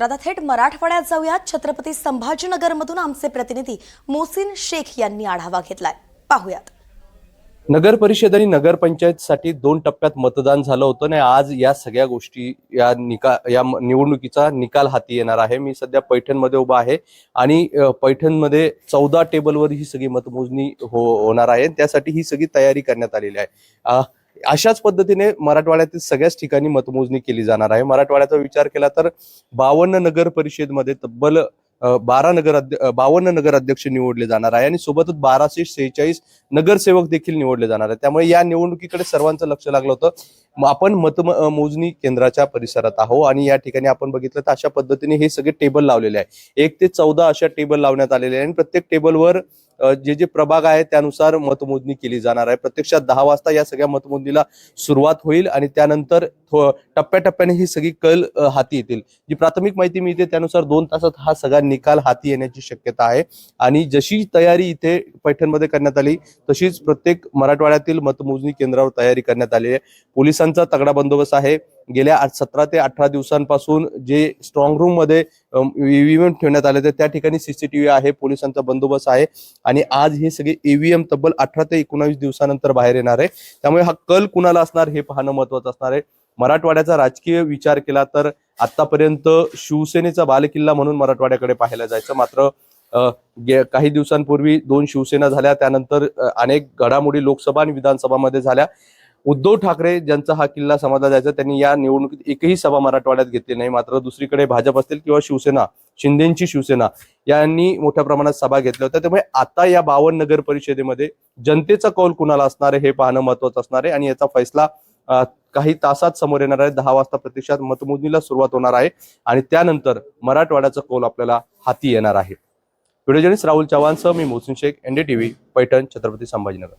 तर आता थेट मराठवाड्यात जाऊयात। छत्रपती संभाजीनगरमधून आमचे प्रतिनिधी मोहसिन शेख यांनी आढावा घेतलाय, पाहूयात। नगर परिषद आणि नगरपंचायतसाठी 2 टप्प्यात मतदान झालं होतं आणि आज या सगळ्या गोष्टी या निवडणुकीचा निकाल हाती येणार आहे। मी सध्या पैठणमध्ये उभा आहे आणि पैठणमध्ये 14 टेबलवर ही सगळी मतमोजणी होणार आहे। त्यासाठी ही सगळी तयारी करण्यात आलेली आहे। अशाच पद्धतीने मराठवाड्यातील सगळ्याच ठिकाणी मतमोजणी केली जाणार आहे। मराठवाड्याचा विचार केला तर 52 नगर परिषदमध्ये तब्बल 52 नगर अध्यक्ष निवडले जाणार आहे आणि सोबतच 1246 नगरसेवक देखील निवडले जाणार आहे। त्यामुळे या निवडणुकीकडे सर्वांचं लक्ष लागलं होतं। आपण मतमोजणी केंद्राच्या परिसरात आहोत आणि या ठिकाणी आपण बघितलं तर अशा पद्धतीने हे सगळे टेबल लावलेले आहे। 1 ते 14 अशा टेबल लावण्यात आलेले आहे आणि प्रत्येक टेबलवर जे प्रभाग आहे त्यानुसार मतमोजणी केली जाणार आहे। प्रत्यक्षात 10 वाजता या सगळ्या मतमोजणीला सुरुवात होईल आणि त्यानंतर टप्प्याटप्प्याने ही सगळी कल हाती येतील। जी प्राथमिक माहिती मिळते त्यानुसार 2 तासात हा सगळा निकाल हाती येण्याची शक्यता आहे आणि जशी तयारी इथे पैठणमध्ये करण्यात आली तशीच प्रत्येक मराठवाड्यातील मतमोजणी केंद्रावर तयारी करण्यात आली आहे। पोलिसांचा तगडा बंदोबस्त आहे। गेल्या 17 ते 18 दिवसांपासून जे स्ट्रॉंग रूम मध्ये ईव्हीएम ठेवण्यात आले त्या ठिकाणी सीसीटीव्ही आहे, पोलिसांचा बंदोबस्त आहे आणि आज हे सगळे ईव्हीएम तब्बल 18 ते 19 दिवसानंतर बाहेर येणार आहे। त्यामुळे हा कल कुणाला असणार हे पाहणं महत्त्वाचं असणार आहे। मराठवाड्याचा राजकीय विचार केला तर आतापर्यंत शिवसेनेचा बालेकिल्ला म्हणून मराठवाड्याकडे पाहायला जायचं, मात्र काही दिवसांपूर्वी 2 शिवसेना झाल्या, त्यानंतर अनेक घडामोडी लोकसभा आणि विधानसभामध्ये झाल्या। उद्धव ठाकरे ज्यांचा हा किल्ला समजला जायचा त्यांनी या निवडणुकीत एकही सभा मराठवाड्यात घेतली नाही, मात्र दुसरीकडे भाजप असतील किंवा शिवसेना, शिंदेची शिवसेना यांनी मोठ्या प्रमाणात सभा घेतल्या होत्या। त्यामुळे आता या 52 नगर परिषदेमध्ये जनतेचा कौल कुणाला असणार आहे हे पाहणं महत्त्वाचं असणार आहे आणि याचा फैसला काही तासात समोर येणार आहे। 10 वाजता प्रत्यक्षात मतमोजणीला सुरुवात होणार आहे आणि त्यानंतर मराठवाड्याचा कौल आपल्याला हाती येणार आहे। व्हिडिओ जर्नलिस्ट राहुल चव्हाणसह मी मोहसिन शेख, एनडीटीव्ही, पैठण, छत्रपती संभाजीनगर।